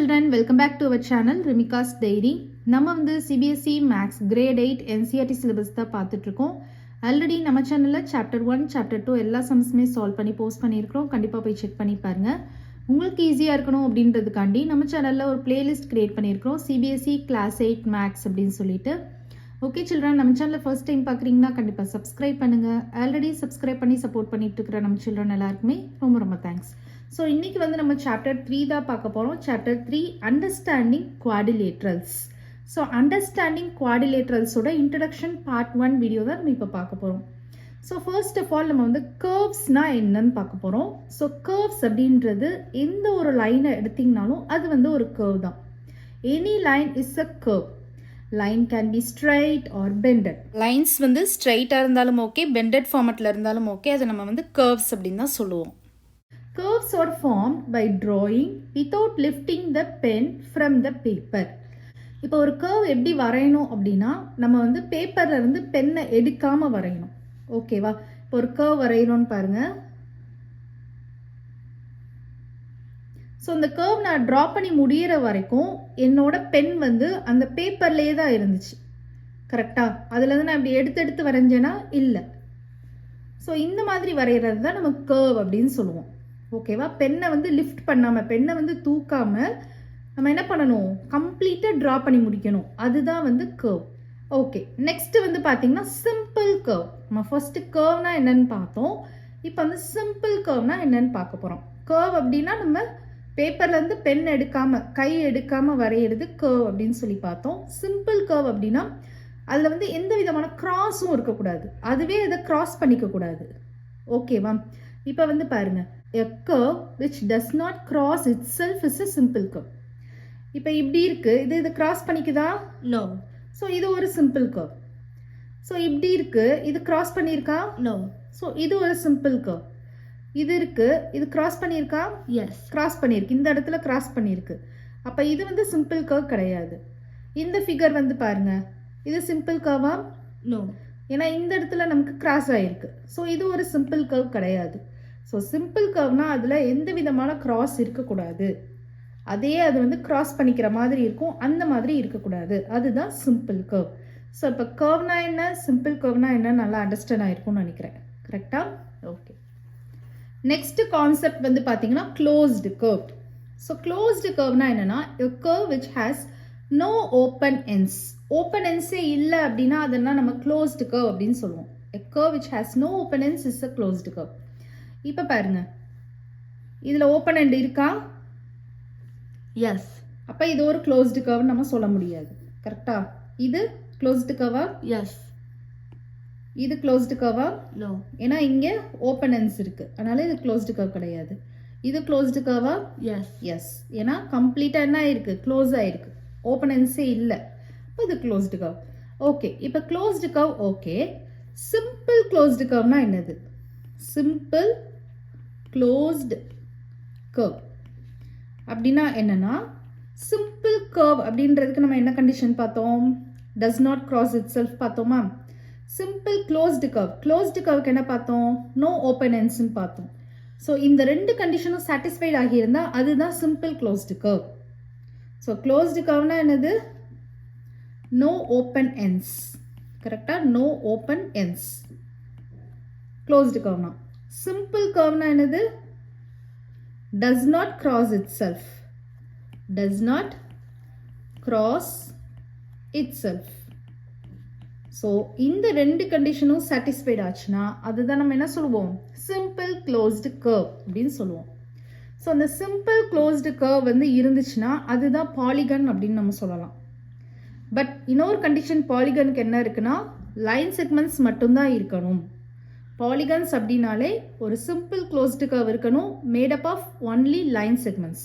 children, welcome back to our channel Rimika's Diary. நம்ம வந்து CBSE Maths Grade 8 NCERT syllabus தான் பார்த்துட்டு இருக்கோம். ஆல்ரெடி நம்ம சேனல்ல சாப்டர் 1 சாப்டர் 2 எல்லா சம்ஸுமே சால்வ் பண்ணி போஸ்ட் பண்ணியிருக்கிறோம். கண்டிப்பாக போய் செக் பண்ணி பாருங்க. உங்களுக்கு ஈஸியாக இருக்கணும் அப்படின்றதுக்காண்டி நம்ம சேனலில் ஒரு பிளேலிஸ்ட் கிரியேட் பண்ணியிருக்கிறோம், CBSE Class 8 Maths அப்படின்னு சொல்லிட்டு. ஓகே சில்ட்ரன், நம்ம சேனலில் ஃபர்ஸ்ட் டைம் பார்க்குறீங்கன்னா கண்டிப்பாக சப்ஸ்கிரைப் பண்ணுங்கள். ஆல்ரெடி சப்ஸ்கிரைப் பண்ணி சப்போர்ட் பண்ணிட்டு இருக்கிற நம்ம சில்ட்ரன் எல்லாருக்குமே ரொம்ப ரொம்ப தேங்க்ஸ். ஸோ இன்றைக்கி வந்து நம்ம சாப்டர் 3 தான் பார்க்க போகிறோம். Chapter 3 understanding quadrilaterals. So understanding குவாடிலேட்ரல்ஸோட இன்ட்ரடக்ஷன் பார்ட் 1 வீடியோ தான் நம்ம இப்போ பார்க்க போகிறோம். ஸோ ஃபர்ஸ்ட் ஆஃப் ஆல் நம்ம வந்து கர்வ்ஸ்னால் என்னன்னு பார்க்க போகிறோம். ஸோ கர்வ்ஸ் அப்படின்றது எந்த ஒரு லைனை எடுத்திங்கனாலும் அது வந்து ஒரு கர்வ் தான். Any line is a curve. Line can be straight or bended. Lines வந்து ஸ்ட்ரைட்டாக இருந்தாலும் ஓகே, பெண்டட் ஃபார்மட்டில் இருந்தாலும் ஓகே, அதை நம்ம வந்து கர்வ்ஸ் அப்படின்னு தான் சொல்லுவோம். Curves are formed by drawing without lifting the pen from the paper. இப்போ ஒரு கர்வ் எப்படி வரையணும் அப்படின்னா நம்ம வந்து பேப்பர்ல இருந்து பென்னை எடுக்காம வரையணும். ஓகேவா? இப்போ ஒரு கர்வ் வரையணும்னு பாருங்க. ஸோ இந்த கர்வ் நான் ட்ரா பண்ணி முடிகிற வரைக்கும் என்னோட பென் வந்து அந்த பேப்பர்லேயே தான் இருந்துச்சு. கரெக்டா? அதுலேருந்து நான் இப்படி எடுத்து வரைஞ்சேன்னா இல்லை. ஸோ இந்த மாதிரி வரைகிறது தான் நம்ம கர்வ் அப்படின்னு சொல்லுவோம். ஓகேவா? பென்னை வந்து லிஃப்ட் பண்ணாமல், பென்னை வந்து தூக்காமல் நம்ம என்ன பண்ணணும், கம்ப்ளீட்டாக ட்ரா பண்ணி முடிக்கணும். அதுதான் வந்து கர்வ். ஓகே, நெக்ஸ்ட் வந்து பார்த்தீங்கன்னா சிம்பிள் கர்வ். நம்ம ஃபர்ஸ்ட் கர்வ்னா என்னன்னு பார்த்தோம். இப்போ வந்து சிம்பிள் கர்வ்னா என்னன்னு பார்க்க போகிறோம். கர்வ் அப்படின்னா நம்ம பேப்பர்லேருந்து பென் எடுக்காமல், கை எடுக்காமல் வரைகிறது கர்வ் அப்படின்னு சொல்லி பார்த்தோம். சிம்பிள் கர்வ் அப்படின்னா அதில் வந்து எந்த விதமான கிராஸும் இருக்கக்கூடாது, அதுவே அதை கிராஸ் பண்ணிக்கக்கூடாது. ஓகேவா? இப்போ வந்து பாருங்க, a curve which does not cross itself is a simple curve. இப்போ இப்படி இருக்கு, இது கிராஸ் பண்ணிக்குதா? No. ஸோ இது ஒரு சிம்பிள் கர்வ். ஸோ இப்படி இருக்கு, இது கிராஸ் பண்ணியிருக்கா? No. ஸோ இது ஒரு சிம்பிள் கர்வ். இது இருக்கு, இது கிராஸ் பண்ணியிருக்கா? Yes. கிராஸ் பண்ணியிருக்கு, இந்த இடத்துல கிராஸ் பண்ணியிருக்கு. அப்போ இது வந்து சிம்பிள் கர்வ் கிடையாது. இந்த ஃபிகர் வந்து பாருங்க, இது சிம்பிள் கர்வா? No. ஏன்னா இந்த இடத்துல நமக்கு கிராஸ் ஆகிருக்கு. ஸோ இது ஒரு சிம்பிள் கர்வ் கிடையாது. ஸோ சிம்பிள் கர்வ்னா அதில் எந்த விதமான கிராஸ் இருக்கக்கூடாது, அதே அது வந்து கிராஸ் பண்ணிக்கிற மாதிரி இருக்கும், அந்த மாதிரி இருக்கக்கூடாது. அதுதான் சிம்பிள் கர்வ். ஸோ இப்போ கர்வ்னா என்ன, சிம்பிள் கர்வ்னா என்ன நல்லா அண்டர்ஸ்டாண்ட் ஆகிருக்கும்னு நினைக்கிறேன். கரெக்டாக? ஓகே. நெக்ஸ்ட் கான்செப்ட் வந்து பார்த்தீங்கன்னா க்ளோஸ்டு கர்வ். ஸோ க்ளோஸ்டு கர்வ்னா என்னன்னா a curve which has no open ends. Open எண்ட்ஸே இல்லை அப்படின்னா அதெல்லாம் நம்ம க்ளோஸ்டு கர்வ் அப்படின்னு சொல்லுவோம். a curve which has no open ends is a closed curve. இப்போ பாருங்க, இதில் ஓப்பன் எண்ட் இருக்கா? எஸ். அப்போ இது ஒரு க்ளோஸ்டு கர்வ் நம்ம சொல்ல முடியாது. கரெக்டா? இது க்ளோஸ்டு கர்வா? எஸ். இது க்ளோஸ்டு கர்வா? நோ. ஏன்னா இங்கே ஓப்பன் எண்ட்ஸ் இருக்கு, அதனால இது க்ளோஸ்டு கர்வ் கிடையாது. இது க்ளோஸ்டு கர்வா? எஸ். எஸ். ஏன்னா கம்ப்ளீட்டாக என்ன ஆயிருக்கு, க்ளோஸ் ஆயிருக்கு, ஓப்பன் எண்ட்ஸே இல்லை. இப்போ இது க்ளோஸ்டு கர்வ். ஓகே, இப்போ closed curve okay. Simple closed கர்வ்னா என்னது? சிம்பிள் க்ளோஸ்டு கர்வ் அப்படின்னா என்னன்னா, சிம்பிள் கர்வ் அப்படின்றதுக்கு நம்ம என்ன கண்டிஷன் பார்த்தோம்? டஸ் நாட் கிராஸ் இட் செல்ஃப் பார்த்தோமா? சிம்பிள் க்ளோஸ்டு கர்வ், க்ளோஸ்டு கர்வுக்கு என்ன பார்த்தோம்? நோ ஓப்பன் எண்ட்ஸ்ன்னு பார்த்தோம். ஸோ இந்த ரெண்டு கண்டிஷனும் சாட்டிஸ்ஃபைட் ஆகியிருந்தால் அதுதான் simple closed curve. So closed கர்வ்னா என்னது? No open ends. கரெக்டாக? நோ ஓப்பன் எண்ட்ஸ் க்ளோஸ்டு கர்வ்னா. சிம்பிள் கர்வ்னா என்னது? does not cross itself. does not cross itself. So இந்த ரெண்டு கண்டிஷனும் சாட்டிஸ்ஃபைட் ஆச்சுன்னா அதுதான் நம்ம என்ன சொல்லுவோம்? சிம்பிள் க்ளோஸ்டு கர்வ் அப்படின்னு சொல்லுவோம். ஸோ அந்த சிம்பிள் க்ளோஸ்டு கர்வ் வந்து இருந்துச்சுன்னா அதுதான் பாலிகன் அப்படின்னு நம்ம சொல்லலாம். பட் இன்னொரு கண்டிஷன் பாலிகனுக்கு என்ன இருக்குன்னா, லைன் செக்மெண்ட்ஸ் மட்டும்தான் இருக்கணும். பாலிகன்ஸ் அப்படின்னாலே ஒரு சிம்பிள் க்ளோஸ்டு கர்வ் இருக்கணும், made up of only line segments.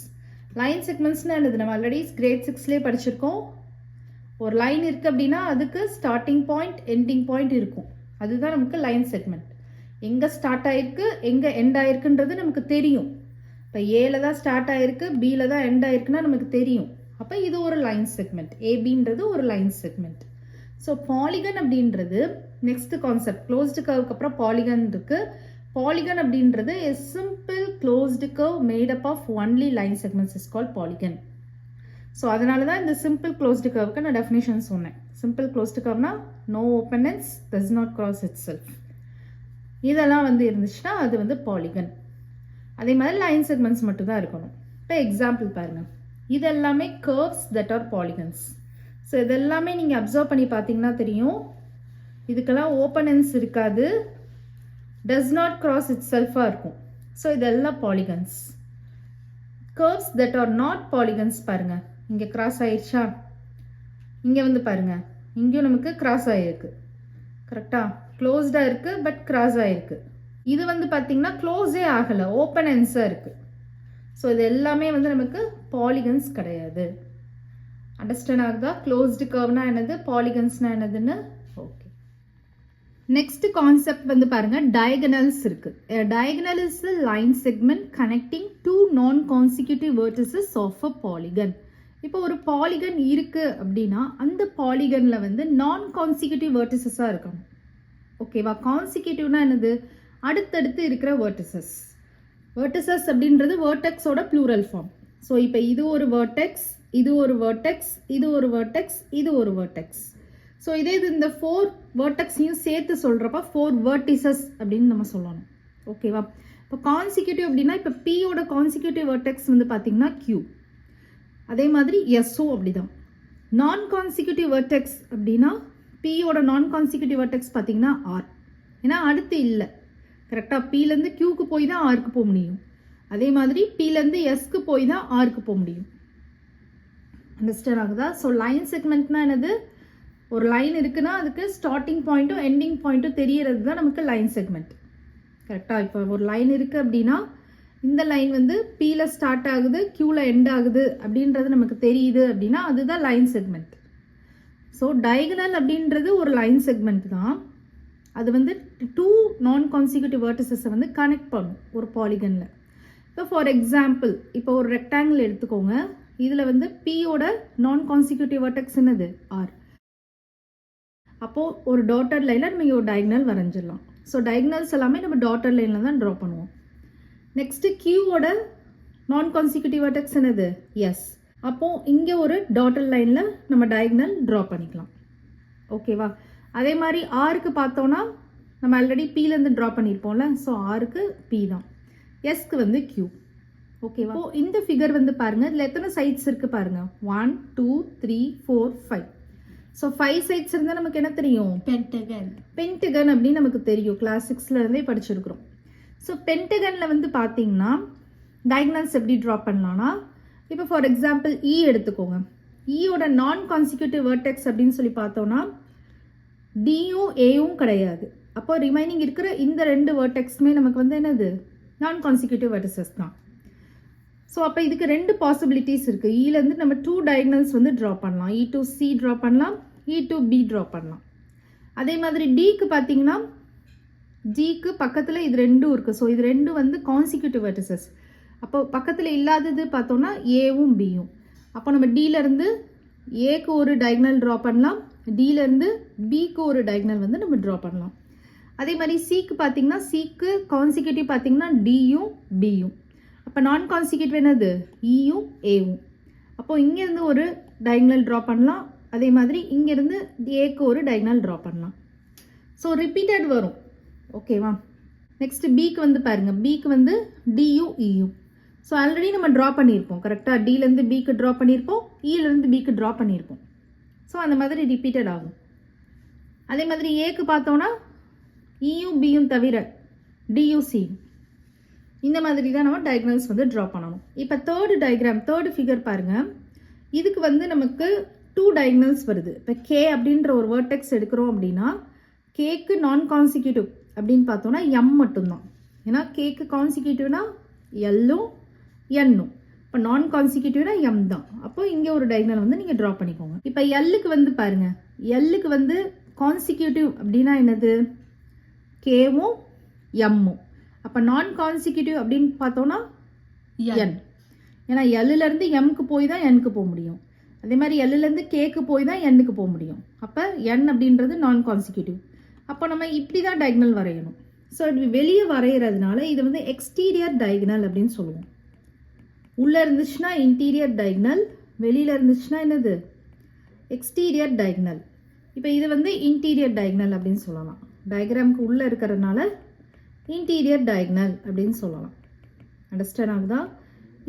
Line செக்மெண்ட்ஸ்னா என்னது? நம்ம ஆல்ரெடி கிரேட் 6லேயே படிச்சிருக்கோம். ஒரு லைன் இருக்குது அப்படின்னா அதுக்கு ஸ்டார்டிங் பாயிண்ட், எண்டிங் பாயிண்ட் இருக்கும். அதுதான் நமக்கு லைன் செக்மெண்ட். எங்கே ஸ்டார்ட் ஆகிருக்கு, எங்கே எண்ட் ஆகிருக்குன்றது நமக்கு தெரியும். இப்போ ஏல தான் ஸ்டார்ட் ஆகிருக்கு, பியில் தான் எண்ட் ஆகிருக்குன்னா நமக்கு தெரியும். அப்போ இது ஒரு லைன் செக்மெண்ட், ஏபின்றது ஒரு லைன் செக்மெண்ட். ஸோ பாலிகன் அப்படின்றது நெக்ஸ்ட் கான்செப்ட். க்ளோஸ்டு கர்வுக்கு அப்புறம் பாலிகன் இருக்கு. பாலிகன் அப்படின்றது a simple closed curve made up of only line segments is called polygon. So அதனால தான் இந்த சிம்பிள் க்ளோஸ்டு கர்வுக்கு நான் டெஃபினேஷன் சொன்னேன். சிம்பிள் க்ளோஸ்டு கர்வ்னா no open ends, does not cross itself. இதெல்லாம் வந்து இருந்துச்சுன்னா அது வந்து பாலிகன். அதே மாதிரி லைன் செக்மெண்ட்ஸ் மட்டும் தான் இருக்கணும். இப்போ எக்ஸாம்பிள் பாருங்கள், இது எல்லாமே curves that R polygons. So இதெல்லாமே நீங்கள் அப்சர்வ் பண்ணி பார்த்தீங்கன்னா தெரியும், இதுக்கெல்லாம் ஓப்பன் எண்ட்ஸ் இருக்காது, டஸ் நாட் கிராஸ் இட் செல்ஃபாக இருக்கும். ஸோ இதெல்லாம் polygons. Curves that R not polygons பாருங்கள், இங்கே கிராஸ் ஆயிடுச்சா, இங்கே வந்து பாருங்கள் இங்கேயும் நமக்கு கிராஸ் ஆகிருக்கு. கரெக்டாக க்ளோஸ்டாக இருக்குது பட் கிராஸ் ஆகிருக்கு. இது வந்து பார்த்திங்கன்னா க்ளோஸே ஆகலை, ஓப்பன் எண்ட்ஸாக இருக்குது. ஸோ இது எல்லாமே வந்து நமக்கு பாலிகன்ஸ் கிடையாது. அண்டர்ஸ்டாண்ட் ஆகுதா? க்ளோஸ்டு கர்வ்னா என்னது, பாலிகன்ஸ்னா என்னதுன்னு. ஓகே, நெக்ஸ்ட் கான்செப்ட் வந்து பாருங்கள், டயகனல்ஸ் இருக்குது. Diagonal is a line segment connecting two non-consecutive vertices of a polygon. இப்போ ஒரு பாலிகன் இருக்குது அப்படின்னா அந்த பாலிகனில் வந்து நான் கான்சிக்யூட்டிவ் வேர்டிசஸாக இருக்கணும். ஓகேவா? கான்சிக்யூட்டிவ்னா என்னது, அடுத்தடுத்து இருக்கிற வேர்டிசஸ். வேர்டிசஸ் அப்படின்றது வேர்டெக்ஸோட ப்ளூரல் ஃபார்ம். ஸோ இப்போ இது ஒரு வேர்டெக்ஸ், இது ஒரு வேர்டெக்ஸ், இது ஒரு வேர்டெக்ஸ், இது ஒரு வேர்டெக்ஸ். ஸோ இதே இது இந்த 4 வேர்டெக்ஸையும் சேர்த்து சொல்கிறப்ப 4 வேர்டிசஸ் அப்படின்னு நம்ம சொல்லணும். ஓகேவா? இப்போ கான்சிக்யூட்டிவ் அப்படின்னா இப்போ பியோட கான்சிக்யூட்டிவ் வேர்டெக்ஸ் வந்து பார்த்தீங்கன்னா Q. அதே மாதிரி எஸ்ஓ அப்படிதான். நான் கான்சிக்யூட்டிவ் வேர்டெக்ஸ் அப்படின்னா பியோட நான் கான்சிக்யூட்டிவ் வேர்டெக்ஸ் பார்த்தீங்கன்னா ஆர். ஏன்னா அடுத்து இல்லை. கரெக்டாக பிலேருந்து கியூக்கு போய் தான் ஆருக்கு போக முடியும். அதே மாதிரி பிலேருந்து எஸ்க்கு போய் தான் ஆருக்கு போக முடியும். அண்டர்ஸ்டாண்ட் ஆகுதா? ஸோ லைன் செக்மெண்ட்னா என்னது, ஒரு லைன் இருக்குன்னா அதுக்கு ஸ்டார்டிங் பாயிண்ட்டும் எண்டிங் பாயிண்ட்டும் தெரியறது தான் நமக்கு லைன் செக்மெண்ட். கரெக்டாக இப்போ ஒரு லைன் இருக்குது அப்படின்னா இந்த லைன் வந்து பியில் ஸ்டார்ட் ஆகுது, கியூவில் எண்ட் ஆகுது அப்படின்றது நமக்கு தெரியுது அப்படின்னா அதுதான் லைன் செக்மெண்ட். ஸோ டயகனல் அப்படின்றது ஒரு லைன் செக்மெண்ட் தான். அது வந்து 2 நான் கான்சிக்யூட்டிவ் வேர்டிசஸை வந்து கனெக்ட் பண்ணும் ஒரு பாலிகனில். இப்போ ஃபார் எக்ஸாம்பிள் இப்போ ஒரு ரெக்டாங்கிள் எடுத்துக்கோங்க. இதில் வந்து பியோட நான் கான்சிக்யூட்டிவ் வேர்டெக்ஸ் என்னது, ஆர். அப்போது ஒரு டாட்டட் லைனில் நம்ம ஒரு டயகனல் வரைஞ்சிடலாம். ஸோ டயகனல்ஸ் எல்லாமே நம்ம டாட்டட் லைனில் தான் ட்ரா பண்ணுவோம். நெக்ஸ்ட்டு கியூவோட நான் கான்சிக்யூட்டிவ் வேர்டெக்ஸ் என்னது, எஸ். அப்போது இங்கே ஒரு டாட்டட் லைனில் நம்ம டயகனல் ட்ரா பண்ணிக்கலாம். ஓகேவா? அதே மாதிரி ஆருக்கு பார்த்தோன்னா நம்ம ஆல்ரெடி பிலேருந்து ட்ரா பண்ணியிருப்போம்ல. ஸோ ஆருக்கு பி தான், எஸ்க்கு வந்து கியூ. ஓகேவா? இப்போ இந்த ஃபிகர் வந்து பாருங்கள், இதில் எத்தனை சைட்ஸ் இருக்குது பாருங்கள், 1 2 3 4 5. ஸோ 5 சைட்ஸ் இருந்தால் நமக்கு என்ன தெரியும், பென்டகன். பென்டகன் அப்படின்னு நமக்கு தெரியும், கிளாஸ் 6லேருந்தே படிச்சிருக்கிறோம். ஸோ பென்டகனில் வந்து பார்த்தீங்கன்னா டயகனல்ஸ் எப்படி ட்ரா பண்ணலான்னா, இப்போ ஃபார் எக்ஸாம்பிள் இ எடுத்துக்கோங்க. இயோட நான் கான்சிக்யூட்டிவ் வேர்டெக்ஸ் அப்படின்னு சொல்லி பார்த்தோன்னா டியும் ஏயும் கிடையாது. அப்போ ரிமைனிங் இருக்கிற இந்த 2 வேர்டெக்ஸுமே நமக்கு வந்து என்னது, நான் கான்சிக்யூட்டிவ் வேர்டிசஸ் தான். ஸோ அப்போ இதுக்கு 2 பாசிபிலிட்டிஸ் இருக்குது. இலேருந்து நம்ம 2 டயகனல்ஸ் வந்து ட்ரா பண்ணலாம். E to C ட்ரா பண்ணலாம், E to B ட்ரா பண்ணலாம். அதே மாதிரி டிக்கு பார்த்தீங்கன்னா ஜிக்கு பக்கத்தில் இது 2 இருக்குது. ஸோ இது 2 வந்து கான்சிக்யூட்டிவ் வேர்டிசஸ். அப்போ பக்கத்தில் இல்லாதது பார்த்தோன்னா ஏவும் பியும். அப்போ நம்ம டியிலேருந்து ஏக்கு ஒரு டயகனல் ட்ரா பண்ணலாம், டியிலேருந்து பிக்கு ஒரு டயகனல் வந்து நம்ம ட்ரா பண்ணலாம். அதே மாதிரி சிக்கு பார்த்தீங்கன்னா சிக்கு கான்சிக்யூட்டிவ் பார்த்தீங்கன்னா டியும் பியும். அப்போ நான் கான்சிக்யூட்டிவ் என்னது, இயும் ஏவும். அப்போது இங்கேருந்து ஒரு டயகனல் ட்ரா பண்ணலாம், அதே மாதிரி இங்கேருந்து ஏக்கு ஒரு டயகனல் ட்ரா பண்ணலாம். ஸோ ரிப்பீட்டட் வரும். ஓகேவா? நெக்ஸ்ட் பிக்கு வந்து பாருங்கள், பிக்கு வந்து டியும் இயும். ஸோ ஆல்ரெடி நம்ம ட்ரா பண்ணியிருப்போம். கரெக்டாக டிலேருந்து பிக்கு ட்ரா பண்ணியிருப்போம், இலேருந்து பிக்கு ட்ரா பண்ணியிருப்போம். ஸோ அந்த மாதிரி ரிப்பீட்டட் ஆகும். அதே மாதிரி ஏக்கு பார்த்தோன்னா இயும் பியும் தவிர டியும் சியும். இந்த மாதிரி தான் நம்ம டயகனல்ஸ் வந்து ட்ரா பண்ணணும். இப்போ தேர்டு ஃபிகர் பாருங்கள். இதுக்கு வந்து நமக்கு 2 டயகனல்ஸ் வருது. இப்போ கே அப்படின்ற ஒரு வேர்டெக்ஸ் எடுக்கிறோம் அப்படின்னா கேக்கு நான் கான்சிக்யூட்டிவ் அப்படின்னு பார்த்தோன்னா எம் மட்டும்தான். ஏன்னா கேக்கு கான்சிக்யூட்டிவ்னா எல்லும் என்னும், இப்போ நான் கான்சிக்யூட்டிவ்னா எம் தான். அப்போ இங்கே ஒரு டயகனல் வந்து நீங்கள் ட்ரா பண்ணிக்கோங்க. இப்போ எல்லுக்கு வந்து பாருங்கள், எல்லுக்கு வந்து கான்சிக்யூட்டிவ் அப்படின்னா என்னது, கேவும் எம்மும். அப்போ நான் கான்சிக்யூட்டிவ் அப்படின்னு பார்த்தோன்னா என். ஏன்னா எல்லுலேருந்து எம்க்கு போய் தான் என்க்கு போக முடியும். அதே மாதிரி எல்லுலேருந்து கேக்கு போய் தான் எண்ணுக்கு போக முடியும். அப்போ என் அப்படின்றது நான் கான்சிக்யூட்டிவ். அப்போ நம்ம இப்படி தான் டயகனல் வரையணும். ஸோ இப்படி வெளியே வரைகிறதுனால இது வந்து எக்ஸ்டீரியர் டயகனல் அப்படின்னு சொல்லுவோம். உள்ளே இருந்துச்சுன்னா இன்டீரியர் டயகனல், வெளியில் இருந்துச்சுன்னா என்னது எக்ஸ்டீரியர் டயக்னல். இப்போ இது வந்து இன்டீரியர் டயக்னல் அப்படின்னு சொல்லலாம். டயக்ராமுக்கு உள்ளே இருக்கிறதுனால இன்டீரியர் டயக்னல் அப்படின்னு சொல்லலாம். அண்டர்ஸ்டாண்ட் ஆகுதா?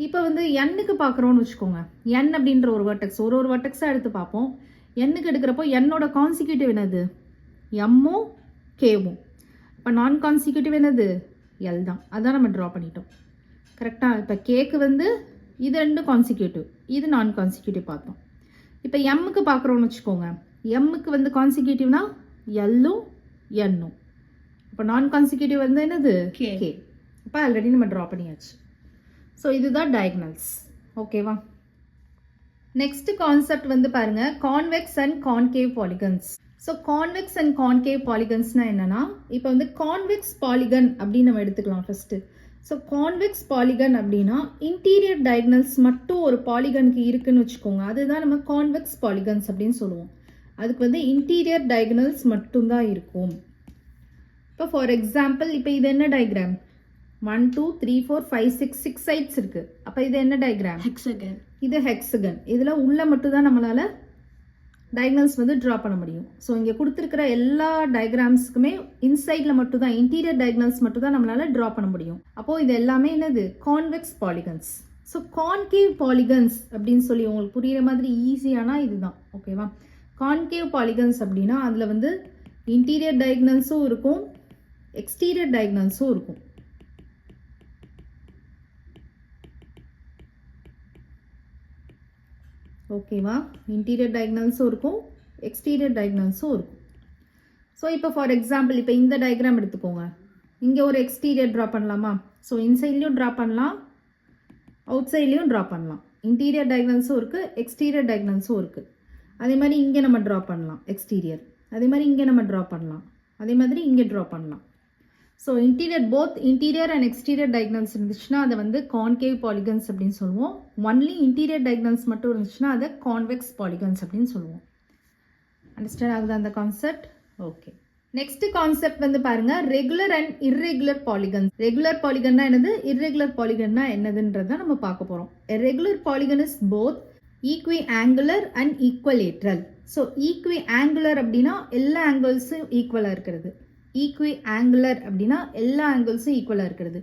இப்போ வந்து எண்ணுக்கு பார்க்குறோன்னு வச்சுக்கோங்க. என் அப்படின்ற ஒரு வர்டெக்ஸ் ஒரு வர்டெக்ஸாக எடுத்து பார்ப்போம். எண்ணுக்கு எடுக்கிறப்போ என்னோட கான்சிக்யூட்டிவ் என்னது எம்மும் கேவும். இப்போ நான் கான்சிக்யூட்டிவ் என்னது எல் தான். அதான் நம்ம ட்ரா பண்ணிட்டோம். கரெக்டாக? இப்போ கேக்கு வந்து இது ரெண்டும் கான்சிக்யூட்டிவ், இது நான் கான்சிக்யூட்டிவ் பார்த்தோம். இப்போ எம்முக்கு பார்க்குறோன்னு வச்சுக்கோங்க. எம்முக்கு வந்து கான்சிக்யூட்டிவ்னா எல்லும் எண்ணும். இப்போ நான் கான்சிக்யூட்டிவ் வந்து என்னது K. கே. இப்போ ஆல்ரெடி நம்ம ட்ரா பண்ணியாச்சு. ஸோ இதுதான் டயக்னல்ஸ். ஓகேவா? நெக்ஸ்ட் கான்செப்ட் வந்து பாருங்க, convex and concave polygons. So convex and concave பாலிகன்ஸ்னா என்னன்னா, இப்போ வந்து கான்வெக்ஸ் பாலிகன் அப்படின்னு நம்ம எடுத்துக்கலாம் ஃபர்ஸ்ட். ஸோ கான்வெக்ஸ் பாலிகன் அப்படின்னா இன்டீரியர் டயக்னல்ஸ் மட்டும் ஒரு பாலிகனுக்கு இருக்குன்னு வச்சுக்கோங்க. அதுதான் நம்ம கான்வெக்ஸ் பாலிகன்ஸ் அப்படின்னு சொல்லுவோம். அதுக்கு வந்து இன்டீரியர் டயக்னல்ஸ் மட்டும்தான் இருக்கும். இப்போ ஃபார் எக்ஸாம்பிள், இப்போ இது என்ன டயக்ராம்? 1 2 3 4 5 6 சைட்ஸ் இருக்கு. அப்போ இது என்ன டயக்ராம்? Hexagon. இது ஹெக்ஸகன். இதில் உள்ள மட்டும் தான் நம்மளால டயக்னல்ஸ் வந்து ட்ரா பண்ண முடியும். ஸோ இங்கே கொடுத்துருக்கிற எல்லா டயக்ராம்ஸ்க்குமே இன்சைடில் மட்டும் தான் இன்டீரியர் டயக்னல்ஸ் மட்டும் தான் நம்மளால ட்ரா பண்ண முடியும். அப்போது இது எல்லாமே என்னது convex polygons. So concave polygons அப்படின்னு சொல்லி உங்களுக்கு புரியுற மாதிரி ஈஸியானா இதுதான். ஓகேவா? கான்கேவ் பாலிகன்ஸ் அப்படின்னா அதில் வந்து இன்டீரியர் டயக்னல்ஸும் இருக்கும், எக்ஸ்டீரியர் டயக்னல்ஸும் இருக்கும். ஓகேவா? இன்டீரியர் டயக்னல்ஸும் இருக்கும், எக்ஸ்டீரியர் டயக்னல்ஸும் இருக்கும். ஸோ இப்போ ஃபார் எக்ஸாம்பிள், இப்போ இந்த டயக்ராம் எடுத்துக்கோங்க. இங்கே ஒரு எக்ஸ்டீரியர் ட்ரா பண்ணலாமா? ஸோ இன்சைட்லேயும் ட்ரா பண்ணலாம், அவுட் சைட்லேயும் ட்ரா பண்ணலாம். இன்டீரியர் டயக்னல்ஸும் இருக்குது, எக்ஸ்டீரியர் டயக்னல்ஸும் இருக்குது. அதே மாதிரி இங்கே நம்ம ட்ரா பண்ணலாம் எக்ஸ்டீரியர். அதே மாதிரி இங்கே நம்ம ட்ரா பண்ணலாம். அதே மாதிரி இங்கே ட்ரா பண்ணலாம். So both interior and exterior diagonals இருந்துச்சுன்னா அதை வந்து கான்கேவ் பாலிகன்ஸ் அப்படின்னு சொல்லுவோம். ஒன்லி இன்டீரியர் டயக்னல்ஸ் மட்டும் இருந்துச்சுன்னா அதை கான்வெக்ஸ் பாலிகன்ஸ் அப்படின்னு சொல்லுவோம். அண்டர்ஸ்டாண்ட் ஆகுது அந்த கான்செப்ட்? ஓகே. நெக்ஸ்ட் கான்செப்ட் வந்து பாருங்க, regular and irregular polygons. Regular பாலிகன்னா என்னது, இர்ரெகுலர் பாலிகன்னா என்னதுன்றதை நம்ம பார்க்க போகிறோம். Regular polygon is both equiangular and equilateral. So equiangular அப்படின்னா எல்லா ஆங்கிள்ஸும் ஈக்குவலாக இருக்கிறது. ஈக்வி ஆங்குலர் அப்படின்னா எல்லா ஆங்கிள்ஸும் ஈக்குவலாக இருக்கிறது.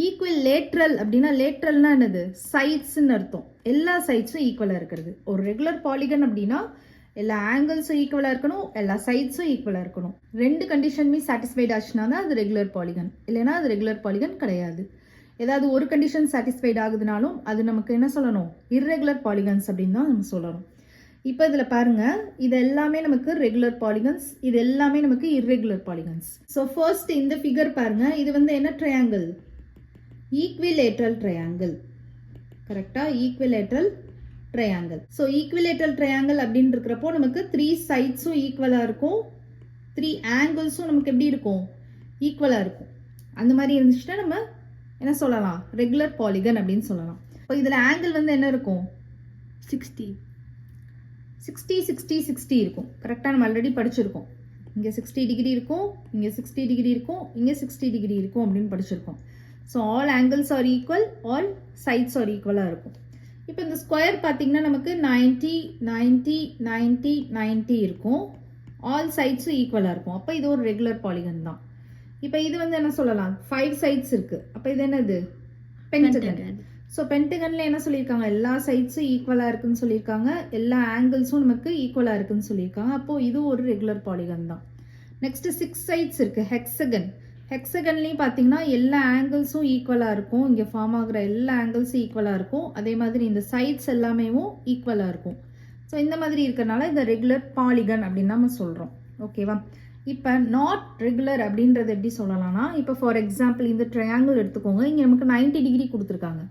ஈக்குவல் லேட்ரல் அப்படின்னா, லேட்ரல்னா என்னது, சைட்ஸ்ன்னு அர்த்தம். எல்லா சைட்ஸும் ஈக்குவலாக இருக்கிறது. ஒரு ரெகுலர் பாலிகன் அப்படின்னா எல்லா ஆங்கிள்ஸும் ஈக்குவலாக இருக்கணும், எல்லா சைட்ஸும் ஈக்குவலாக இருக்கணும். ரெண்டு கண்டிஷனுமே சாட்டிஸ்ஃபைட் ஆச்சுன்னா தான் அது ரெகுலர் பாலிகன். இல்லைன்னா அது ரெகுலர் பாலிகன் கிடையாது. ஏதாவது ஒரு கண்டிஷன் சாட்டிஸ்ஃபைட் ஆகுதுனாலும் அது நமக்கு என்ன சொல்லணும், இர்ரெகுலர் பாலிகன்ஸ் அப்படின்னு தான் நம்ம சொல்லணும். இப்போ இதில் பாருங்க, இது எல்லாமே நமக்கு ரெகுலர் பாலிகன்ஸ், இது எல்லாமே நமக்கு இர்ரெகுலர் பாலிகன்ஸ். ஸோ ஃபர்ஸ்ட் இந்த ஃபிகர் பாருங்க, இது வந்து என்ன ட்ரையாங்கிள், ஈக்விலேட்ரல் ட்ரையாங்கிள். கரெக்டா? ஈக்விலேட்ரல் ட்ரையாங்கிள். ஸோ ஈக்விலேட்ரல் ட்ரையாங்கிள் அப்படின்னு இருக்கிறப்போ நமக்கு 3 சைட்ஸும் ஈக்குவலாக இருக்கும், 3 ஆங்கிள்ஸும் நமக்கு எப்படி இருக்கும், ஈக்குவலாக இருக்கும். அந்த மாதிரி இருந்துச்சுன்னா நம்ம என்ன சொல்லலாம், ரெகுலர் பாலிகன் அப்படின்னு சொல்லலாம். இப்போ இதில் ஆங்கிள் வந்து என்ன இருக்கும், 60 60 60 60 இருக்கும். கரெக்டாக நம்ம ஆல்ரெடி படிச்சிருக்கோம். இங்கே 60 டிகிரி இருக்கும், இங்கே 60 டிகிரி இருக்கும், இங்கே 60 டிகிரி இருக்கும் அப்படின்னு படிச்சிருக்கோம். So all angles are equal, all sides are ஈக்குவலாக இருக்கும். இப்போ இந்த ஸ்கொயர் பார்த்தீங்கன்னா நமக்கு 90 90 90 90 இருக்கும், ஆல் சைட்ஸும் ஈக்குவலாக இருக்கும். அப்போ இது ஒரு ரெகுலர் பாலிகன் தான். இப்போ இது வந்து என்ன சொல்லலாம், 5 சைட்ஸ் இருக்குது. அப்போ இது என்னது, பென்டகன். ஸோ பென்டகனில் என்ன சொல்லியிருக்காங்க, எல்லா சைட்ஸும் ஈக்குவலாக இருக்குன்னு சொல்லியிருக்காங்க, எல்லா ஆங்கிள்ஸும் நமக்கு ஈக்குவலாக இருக்குன்னு சொல்லியிருக்காங்க. அப்போது இது ஒரு ரெகுலர் பாலிகன் தான். நெக்ஸ்ட் 6 சைட்ஸ் இருக்குது, ஹெக்ஸகன். ஹெக்ஸகன்லேயும் பார்த்தீங்கன்னா எல்லா ஆங்கிள்ஸும் ஈக்குவலாக இருக்கும், இங்கே ஃபார்ம் ஆகிற எல்லா ஆங்கிள்ஸும் ஈக்குவலாக இருக்கும். அதே மாதிரி இந்த சைட்ஸ் எல்லாமே ஈக்குவலாக இருக்கும். ஸோ இந்த மாதிரி இருக்கிறனால இந்த ரெகுலர் பாலிகன் அப்படின்னு நம்ம சொல்கிறோம். ஓகேவா? இப்போ நாட் ரெகுலர் அப்படின்றது எப்படி சொல்லலாம்னா, இப்போ ஃபார் எக்ஸாம்பிள் இந்த ட்ரையாங்கிள் எடுத்துக்கோங்க. இங்கே நமக்கு 90 டிகிரி கொடுத்துருக்காங்க,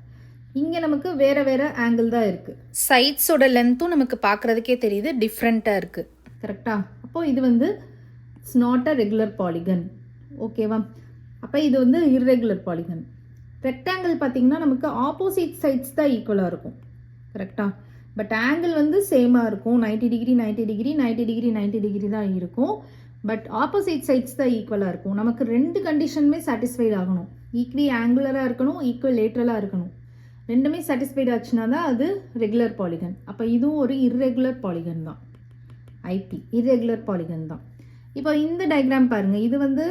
இங்கே நமக்கு வேறு வேறு ஆங்கிள் தான் இருக்குது. சைட்ஸோட லென்த்தும் நமக்கு பார்க்குறதுக்கே தெரியுது டிஃப்ரெண்ட்டாக இருக்குது. கரெக்டாக? அப்போது இது வந்து it's not a regular polygon. ஓகேவா? அப்போ இது வந்து இர்ரெகுலர் பாலிகன். ரெக்டாங்கிள் பார்த்தீங்கன்னா நமக்கு ஆப்போசிட் சைட்ஸ் தான் ஈக்குவலாக இருக்கும். கரெக்டாக? பட் ஆங்கிள் வந்து சேமாக இருக்கும், 90 டிகிரி 90 டிகிரி 90 டிகிரி 90 டிகிரி தான் இருக்கும். பட் ஆப்போசிட் சைட்ஸ் தான் ஈக்குவலாக இருக்கும். நமக்கு ரெண்டு கண்டிஷனுமே சாட்டிஸ்ஃபைட் ஆகணும், ஈக்வி ஆங்குலராக இருக்கணும், ஈக்குவல் லேட்ரலாக இருக்கணும். ரெண்டுமே சாட்டிஸ்ஃபைட் ஆச்சுன்னா தான் அது ரெகுலர் பாலிகன். அப்போ இதுவும் ஒரு இர்ரெகுலர் பாலிகன் தான். ஐபி இர்ரெகுலர் பாலிகன் தான். இப்போ இந்த டயக்ராம் பாருங்கள், இது வந்து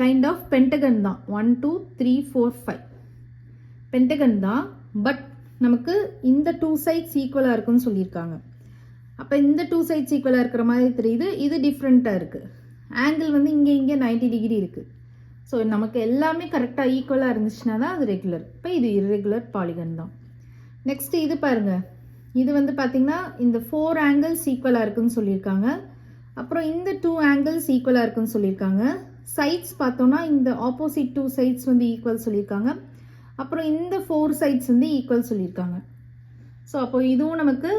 கைண்ட் ஆஃப் பென்டகன் தான். 1 2 3 4 5 பென்டகன் தான். பட் நமக்கு இந்த 2 சைட்ஸ் ஈக்குவலாக இருக்குன்னு சொல்லியிருக்காங்க. அப்போ இந்த 2 சைட்ஸ் ஈக்குவலாக இருக்கிற மாதிரி தெரியுது. இது டிஃப்ரெண்ட்டாக இருக்குது. ஆங்கிள் வந்து இங்கே 90 டிகிரி இருக்குது. ஸோ நமக்கு எல்லாமே கரெக்டாக ஈக்குவலாக இருந்துச்சுன்னா தான் அது ரெகுலர். இப்போ இது இர்ரெகுலர் பாலிகன் தான். நெக்ஸ்ட்டு இது பாருங்கள், இது வந்து பார்த்திங்கன்னா இந்த 4 ஆங்கிள்ஸ் ஈக்குவலாக இருக்குன்னு சொல்லியிருக்காங்க. அப்புறம் இந்த 2 ஆங்கிள்ஸ் ஈக்குவலாக இருக்குன்னு சொல்லியிருக்காங்க. சைட்ஸ் பார்த்தோன்னா இந்த ஆப்போசிட் 2 சைட்ஸ் வந்து ஈக்குவல் சொல்லியிருக்காங்க. அப்புறம் இந்த 4 சைட்ஸ் வந்து ஈக்குவல் சொல்லியிருக்காங்க. ஸோ அப்போ இதுவும் நமக்கு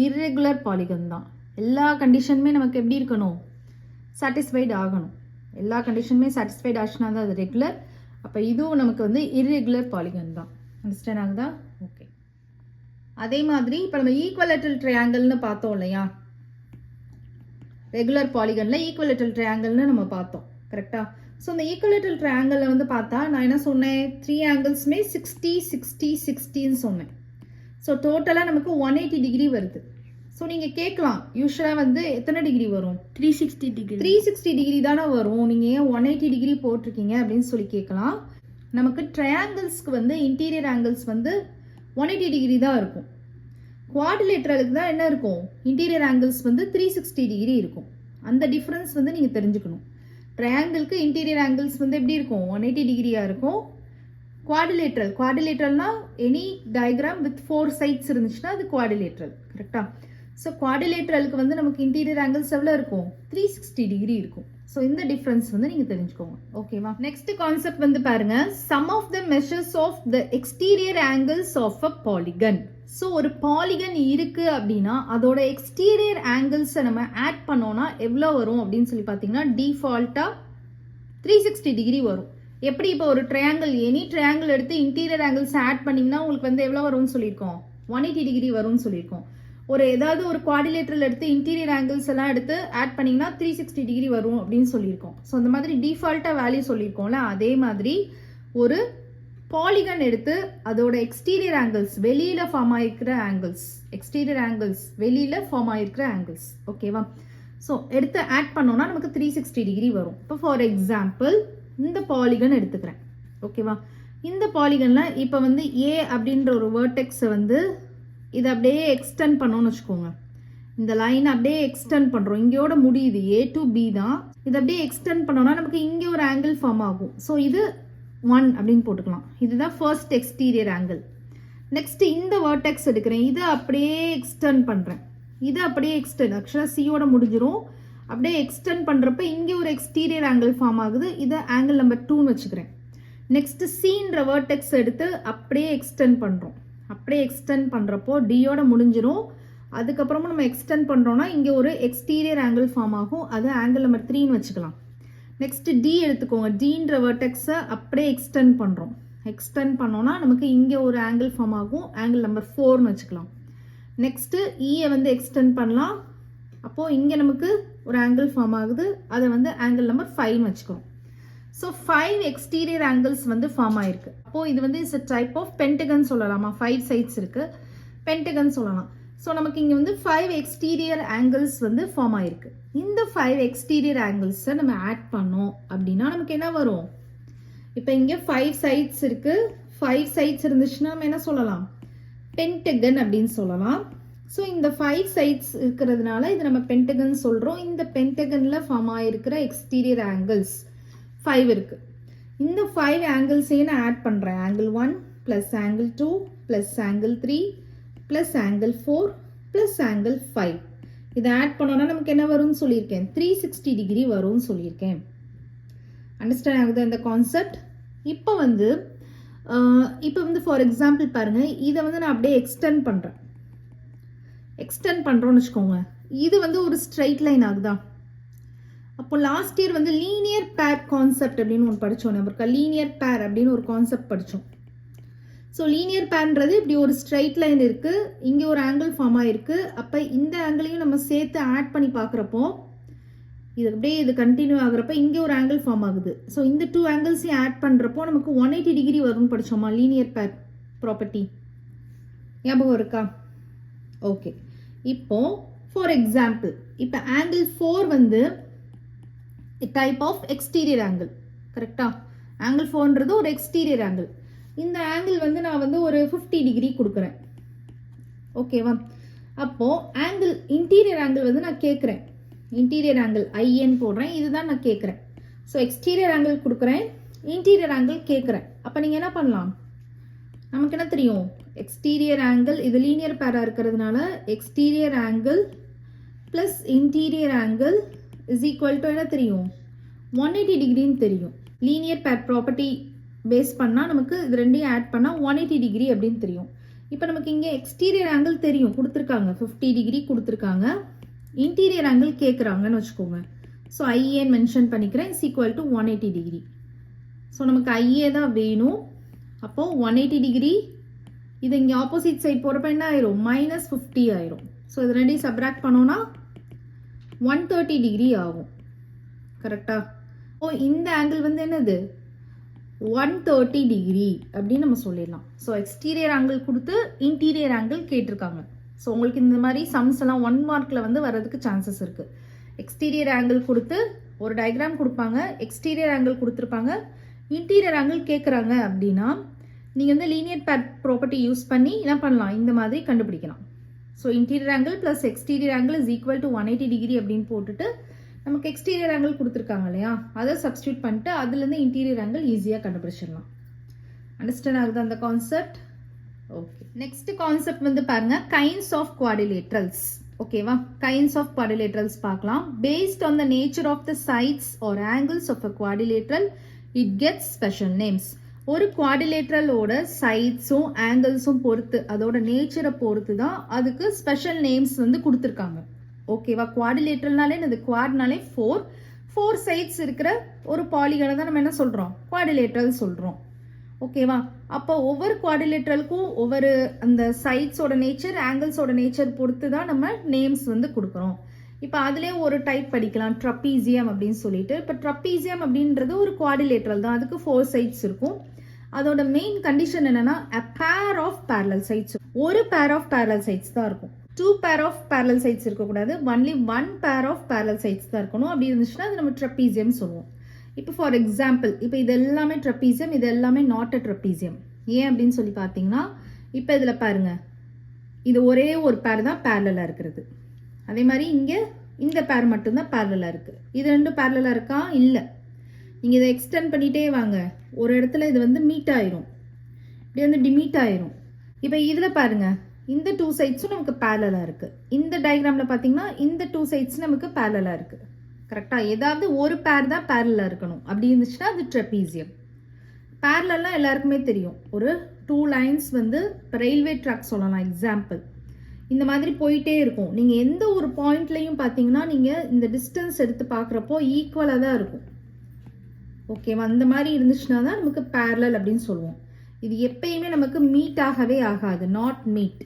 இர்ரெகுலர் பாலிகன் தான். எல்லா கண்டிஷனுமே நமக்கு எப்படி இருக்கணும்? சாட்டிஸ்ஃபைட் ஆகணும். எல்லா கண்டிஷனுமே சாட்டிஸ்ஃபைட் ஆச்சுன்னா தான் அது ரெகுலர். அப்போ இதுவும் நமக்கு வந்து இர்ரெகுலர் பாலிகன் தான். அண்டர்ஸ்டாண்ட் ஆகுதா? ஓகே. அதே மாதிரி இப்போ நம்ம ஈக்குவலேட்ரல் ட்ரையாங்கிள்னு பார்த்தோம் இல்லையா? ரெகுலர் பாலிகனில் ஈக்குவலேட்ரல் ட்ரையாங்கிள்னு நம்ம பார்த்தோம், கரெக்டாக? ஸோ இந்த ஈக்குவலேட்ரல் ட்ரையாங்கிளில் வந்து பார்த்தா நான் என்ன சொன்னேன்? 3 ஆங்கிள்ஸுமே 60 60 60ன்னு சொன்னேன். ஸோ டோட்டலாக நமக்கு 180 டிகிரி வருது. ஸோ நீங்கள் கேட்கலாம், யூஸ்வலாக வந்து எத்தனை டிகிரி வரும்? 360 டிகிரி. 360 டிகிரி தானே வரும், நீங்கள் ஏன் 180 டிகிரி போட்டிருக்கீங்க அப்படின்னு சொல்லி கேட்கலாம். நமக்கு ட்ரையாங்கிள்ஸ்க்கு வந்து இன்டீரியர் ஆங்கிள்ஸ் வந்து 180 டிகிரி தான் இருக்கும். குவாட்ரிலேட்ரலுக்கு தான் என்ன இருக்கும்? இன்டீரியர் ஆங்கிள்ஸ் வந்து 360 டிகிரி இருக்கும். அந்த டிஃப்ரென்ஸ் வந்து நீங்கள் தெரிஞ்சுக்கணும். ட்ரையாங்கிளுக்கு இன்டீரியர் ஆங்கிள்ஸ் வந்து எப்படி இருக்கும்? 180 டிகிரியாக இருக்கும். குவாட்ரிலேட்ரல்னா எனி டயக்ராம் வித் 4 சைட்ஸ் இருந்துச்சுன்னா அது குவாட்ரிலேட்ரல், கரெக்டாக? ஸோ குவாட்ரிலேட்ரலுக்கு வந்து நமக்கு இன்டீரியர் ஆங்கிள்ஸ் எவ்வளோ இருக்கும்? 360 டிகிரி இருக்கும். ஸோ இந்த டிஃப்ரென்ஸ் வந்து நீங்கள் தெரிஞ்சுக்கோங்க, ஓகேவா? நெக்ஸ்ட் கான்செப்ட் வந்து பாருங்க, sum of the measures of the exterior angles of a polygon. So ஒரு பாலிகன் இருக்குது அப்படின்னா அதோட எக்ஸ்டீரியர் ஆங்கிள்ஸை நம்ம ஆட் பண்ணோன்னா எவ்வளோ வரும் அப்படின்னு சொல்லி பார்த்தீங்கன்னா டிஃபால்ட்டாக 360 டிகிரி வரும். எப்படி? இப்போ ஒரு ட்ரையாங்கிள், எனி ட்ரையாங்கிள் எடுத்து இன்டீரியர் ஆங்கிள்ஸ் ஆட் பண்ணிங்கன்னா உங்களுக்கு வந்து எவ்வளோ வரும்னு சொல்லியிருக்கோம்? 180 டிகிரி வரும்னு சொல்லியிருக்கோம். ஏதாவது ஒரு குவாட்ரிலேட்ரல் எடுத்து இன்டீரியர் ஆங்கிள்ஸ் எல்லாம் எடுத்து ஆட் பண்ணிங்கன்னா 360 டிகிரி வரும் அப்படின்னு சொல்லியிருக்கோம். ஸோ அந்த மாதிரி டிஃபால்ட்டாக வேல்யூ சொல்லியிருக்கோம்ல, அதே மாதிரி ஒரு பாலிகன் எடுத்து அதோட எக்ஸ்டீரியர் ஆங்கிள்ஸ், வெளியில் ஃபார்ம் ஆகிருக்கிற ஆங்கிள்ஸ், எக்ஸ்டீரியர் ஆங்கிள்ஸ் வெளியில் ஃபார்ம் ஆகிருக்கிற ஆங்கிள்ஸ், ஓகேவா? ஸோ எடுத்து ஆட் பண்ணோன்னா நமக்கு 360 டிகிரி வரும். இப்போ ஃபார் எக்ஸாம்பிள் இந்த பாலிகன் எடுத்துக்கிறேன், ஓகேவா? இந்த பாலிகனில் இப்போ வந்து ஏ அப்படின்ற ஒரு வேர்டெக்ஸை வந்து இதை அப்படியே எக்ஸ்டெண்ட் பண்ணோன்னு வச்சுக்கோங்க. இந்த லைன் அப்படியே எக்ஸ்டெண்ட் பண்ணுறோம், இங்கேயோட முடியுது, A to B தான். இதை அப்படியே எக்ஸ்டெண்ட் பண்ணோன்னா நமக்கு இங்கே ஒரு ஆங்கிள் ஃபார்ம் ஆகும். ஸோ இது 1 அப்படின்னு போட்டுக்கலாம். இதுதான் ஃபர்ஸ்ட் எக்ஸ்டீரியர் ஆங்கிள். நெக்ஸ்ட் இந்த வேர்டெக்ஸ் எடுக்கிறேன், இதை அப்படியே எக்ஸ்டெண்ட் பண்ணுறேன். இதை அப்படியே எக்ஸ்டெண்ட், ஆக்சுவலாக சியோட முடிஞ்சிரும். அப்படியே எக்ஸ்டெண்ட் பண்ணுறப்ப இங்கே ஒரு எக்ஸ்டீரியர் ஆங்கிள் ஃபார்ம் ஆகுது. இதை ஆங்கிள் நம்பர் 2ன்னு வச்சுக்கிறேன். நெக்ஸ்ட் சின்ற வேர்டெக்ஸ் எடுத்து அப்படியே எக்ஸ்டெண்ட் பண்ணுறோம். அப்படியே எக்ஸ்டெண்ட் பண்ணுறப்போ டியோட முடிஞ்சிரும். அதுக்கப்புறமா நம்ம எக்ஸ்டெண்ட் பண்ணுறோன்னா இங்கே ஒரு எக்ஸ்டீரியர் ஆங்கிள் ஃபார்ம் ஆகும். அது ஆங்கிள் நம்பர் 3ன்னு வச்சுக்கலாம். நெக்ஸ்ட் டி எடுத்துக்கோங்க. டின்ற வேர்டெக்ஸை அப்படியே எக்ஸ்டெண்ட் பண்ணுறோம். எக்ஸ்டெண்ட் பண்ணோன்னா நமக்கு இங்கே ஒரு ஆங்கிள் ஃபார்ம் ஆகும். ஆங்கிள் நம்பர் 4ன்னு வச்சுக்கலாம். நெக்ஸ்ட்டு ஈயை வந்து எக்ஸ்டெண்ட் பண்ணலாம். அப்போது இங்கே நமக்கு ஒரு ஆங்கிள் ஃபார்ம் ஆகுது. அதை வந்து ஆங்கிள் நம்பர் 5ன்னு வச்சுக்கிறோம். ஸோ 5 எக்ஸ்டீரியர் ஆங்கிள்ஸ் வந்து ஃபார்ம் ஆயிருக்கு. அப்போது இது வந்து it's a type of pentagon சொல்லலாமா? 5 சைட்ஸ் இருக்குது, பென்டகன் சொல்லலாம். ஸோ நமக்கு இங்கே வந்து 5 எக்ஸ்டீரியர் ஆங்கிள்ஸ் வந்து ஃபார்ம் ஆயிருக்கு. இந்த 5 எக்ஸ்டீரியர் ஆங்கிள்ஸை நம்ம ஆட் பண்ணோம் அப்படின்னா நமக்கு என்ன வரும்? இப்போ இங்கே 5 சைட்ஸ் இருக்குது. 5 சைட்ஸ் இருந்துச்சுன்னா நம்ம என்ன சொல்லலாம்? பென்டகன் அப்படின்னு சொல்லலாம். ஸோ இந்த 5 சைட்ஸ் இருக்கிறதுனால இது நம்ம பென்டகன் சொல்கிறோம். இந்த பென்டகனில் ஃபார்ம் ஆகிருக்கிற எக்ஸ்டீரியர் ஆங்கிள்ஸ் 5 இருக்குது. இந்த 5 ஆங்கிள்ஸையும் நான் ஆட் பண்ணுறேன். Angle 1 plus angle 2 plus angle 3 plus angle 4 plus angle 5. இதை ஆட் பண்ணோன்னா நமக்கு என்ன வரும்னு சொல்லியிருக்கேன்? 360 டிகிரி வரும்னு சொல்லியிருக்கேன். அண்டர்ஸ்டாண்ட் ஆகுது இந்த கான்செப்ட்? இப்போ வந்து ஃபார் எக்ஸாம்பிள் பாருங்கள், இதை வந்து நான் அப்படியே எக்ஸ்டெண்ட் பண்ணுறேன். எக்ஸ்டெண்ட் பண்ணுறோன்னு வச்சுக்கோங்க. இது வந்து ஒரு ஸ்ட்ரைட் லைன் ஆகுதா? அப்போ லாஸ்ட் இயர் வந்து லீனியர் பேர் கான்செப்ட் அப்படின்னு ஒன்று படித்தோம். நம்ம லீனியர் பேர் அப்படின்னு ஒரு கான்செப்ட் படித்தோம். ஸோ லீனியர் பேர்ன்றது இப்படி ஒரு ஸ்ட்ரைட் லைன் இருக்குது, இங்கே ஒரு ஆங்கிள் ஃபார்ம் ஆகிருக்கு. அப்போ இந்த ஆங்கிளையும் நம்ம சேர்த்து ஆட் பண்ணி பார்க்குறப்போ இது அப்படியே இது கண்டினியூ ஆகுறப்ப இங்கே ஒரு ஆங்கிள் ஃபார்ம் ஆகுது. ஸோ இந்த 2 ஆங்கிள்ஸையும் ஆட் பண்ணுறப்போ நமக்கு 180 டிகிரி வரும்னு படித்தோமா? லீனியர் பேர் ப்ராப்பர்ட்டி. ஞாபகம் இருக்கா? ஓகே. இப்போ ஃபார் எக்ஸாம்பிள் இப்போ ஆங்கிள் 4 வந்து டைப் ஆஃப் எக்ஸ்டீரியர் ஆங்கிள். கரெக்டா? ஆங்கிள் 4ன்றது ஒரு எக்ஸ்டீரியர் ஆங்கிள். இந்த ஆங்கிள் வந்து நான் வந்து ஒரு 50 டிகிரி கொடுக்குறேன். ஓகேவா? அப்போ ஆங்கிள் இன்டீரியர் ஆங்கிள் வந்து நான் கேட்குறேன். இன்டீரியர் ஆங்கிள் ஐஎன் போடுறேன். இதுதான் நான் கேட்குறேன். ஸோ எக்ஸ்டீரியர் ஆங்கிள் கொடுக்குறேன், இன்டீரியர் ஆங்கிள் கேட்குறேன். அப்போ நீங்கள் என்ன பண்ணலாம்? நமக்கு என்ன தெரியும்? எக்ஸ்டீரியர் ஆங்கிள் இது லீனியர் பேரா இருக்கிறதுனால exterior angle plus interior angle is equal to என்ன தெரியும்? 180 டிகிரின்னு தெரியும். லீனியர் பேர் ப்ராப்பர்ட்டி பேஸ் பண்ணால் நமக்கு இது ரெண்டையும் ஆட் பண்ணால் 180 டிகிரி அப்படின்னு தெரியும். இப்போ நமக்கு இங்கே எக்ஸ்டீரியர் ஆங்கிள் தெரியும், கொடுத்துருக்காங்க 50 டிகிரி கொடுத்துருக்காங்க. இன்டீரியர் ஆங்கிள் கேட்குறாங்கன்னு வச்சுக்கோங்க. ஸோ ஐஏன்னு மென்ஷன் பண்ணிக்கிறேன். Is equal to 180 degree. So நமக்கு ஐஏ தான் வேணும். அப்போது 180 டிகிரி இது இங்கே ஆப்போசிட் சைட் போகிறப்ப என்ன ஆயிரும்? -50 ஆயிரும். ஸோ இது ரெண்டையும் சப்ராக்ட் பண்ணோன்னா 130 டிகிரி ஆகும். கரெக்டா? ஓ இந்த ஆங்கிள் வந்து என்னது? 130 டிகிரி அப்படின்னு நம்ம சொல்லிடலாம். ஸோ எக்ஸ்டீரியர் ஆங்கிள் கொடுத்து இன்டீரியர் ஆங்கிள் கேட்டிருக்காங்க. ஸோ உங்களுக்கு இந்த மாதிரி சம்ஸ் எல்லாம் 1 மார்க்கில் வந்து வரதுக்கு சான்சஸ் இருக்குது. எக்ஸ்டீரியர் ஆங்கிள் கொடுத்து ஒரு டயக்ராம் கொடுப்பாங்க, எக்ஸ்டீரியர் ஆங்கிள் கொடுத்துருப்பாங்க, இன்டீரியர் ஆங்கிள் கேட்குறாங்க அப்படின்னா நீங்கள் வந்து லீனியர் பேர் ப்ராப்பர்ட்டி யூஸ் பண்ணி என்ன பண்ணலாம்? இந்த மாதிரி கண்டுபிடிக்கலாம். So interior angle plus exterior angle is equal to 180 degree அப்படின்னு போட்டுட்டு நமக்கு எக்ஸ்டீரியர் ஆங்கிள் கொடுத்துருக்காங்க இல்லையா, அதை சப்ஸ்டியூட் பண்ணிட்டு அதுலேருந்து இன்டீரியர் ஆங்கிள் ஈஸியாக கண்டுபிடிச்சிடலாம். அண்டர்ஸ்டாண்ட் ஆகுது அந்த கான்செப்ட்? ஓகே. நெக்ஸ்ட் கான்செப்ட் வந்து பாருங்க, கைண்ட்ஸ் ஆஃப் குவாடிலேட்ரல்ஸ். ஓகேவா? கைண்ட்ஸ் ஆஃப் குவாடிலேட்ரல்ஸ் பார்க்கலாம். Based on the nature of the sides or angles of a quadrilateral it gets special names. ஒரு குவாடிலேட்ரலோட சைட்ஸும் ஆங்கிள்ஸும் பொறுத்து, அதோட நேச்சரை பொறுத்து தான் அதுக்கு ஸ்பெஷல் நேம்ஸ் வந்து கொடுத்துருக்காங்க. ஓகேவா? குவாடிலேட்ரல்னாலே இது குவாட்னாலே 4 சைட்ஸ் இருக்கிற ஒரு பாலிகனை தான் நம்ம என்ன சொல்கிறோம்? குவாடிலேட்ரல் சொல்கிறோம். ஓகேவா? அப்போ ஒவ்வொரு குவாடிலேட்ரலுக்கும் ஒவ்வொரு அந்த சைட்ஸோட நேச்சர் ஆங்கிள்ஸோட நேச்சர் பொறுத்து தான் நம்ம நேம்ஸ் வந்து கொடுக்குறோம். இப்போ அதுலேயே ஒரு டைப் படிக்கலாம், ட்ரப்பீசியம் அப்படின்னு சொல்லிட்டு. இப்போ ட்ரப்பீசியம் அப்படின்றது ஒரு குவாடிலேட்ரல் தான், அதுக்கு 4 சைட்ஸ் இருக்கும். அதோட மெயின் கண்டிஷன் என்னன்னா a pair of parallel sides. ஒரு pair of parallel sides தான் இருக்கும். 2 pair of parallel sides இருக்கக்கூடாது, only 1 pair of parallel sides தான் இருக்கணும். அப்படி இருந்துச்சுன்னா அது நம்ம ட்ரப்பீசியம் சொல்லுவோம். இப்போ ஃபார் எக்ஸாம்பிள் இப்போ இது எல்லாமே ட்ரப்பீசியம், இது எல்லாமே நாட் அ ட்ரப்பீசியம். ஏன் அப்படின்னு சொல்லி பார்த்தீங்கன்னா இப்போ இதில் பாருங்க, இது ஒரே ஒரு பேர் தான் பேரலாக இருக்கிறது. அதே மாதிரி இங்கே இந்த பேர் மட்டும்தான் பேரலாக இருக்குது. இது ரெண்டும் பேரலாக இருக்கா? இல்லை. நீங்கள் இதை எக்ஸ்டெண்ட் பண்ணிகிட்டே வாங்க, ஒரு இடத்துல இது வந்து மீட் ஆயிரும், இப்படி வந்து டிமீட் ஆயிரும். இப்போ இதில் பாருங்க, இந்த 2 சைட்ஸும் நமக்கு பேரலாக இருக்குது. இந்த டயக்ராமில் பார்த்தீங்கன்னா இந்த 2 சைட்ஸ் நமக்கு பேரலாக இருக்குது. கரெக்டாக? ஏதாவது ஒரு பேர் தான் பேரலாக இருக்கணும். அப்படி இருந்துச்சுன்னா அது ட்ரெப்பீசியம். பேரலாம் எல்லாருக்குமே தெரியும். ஒரு 2 லைன்ஸ் வந்து இப்போ ரயில்வே ட்ராக் சொல்லலாம் எக்ஸாம்பிள். இந்த மாதிரி போயிட்டே இருக்கும். நீங்கள் எந்த ஒரு பாயிண்ட்லையும் பார்த்தீங்கன்னா நீங்கள் இந்த டிஸ்டன்ஸ் எடுத்து பார்க்குறப்போ ஈக்குவலாக தான் இருக்கும். ஓகேவா? அந்த மாதிரி இருந்துச்சுன்னா தான் நமக்கு பேரலல் அப்படின்னு சொல்லுவோம். இது எப்பயுமே நமக்கு மீட் ஆகவே ஆகாது, நாட் மீட்.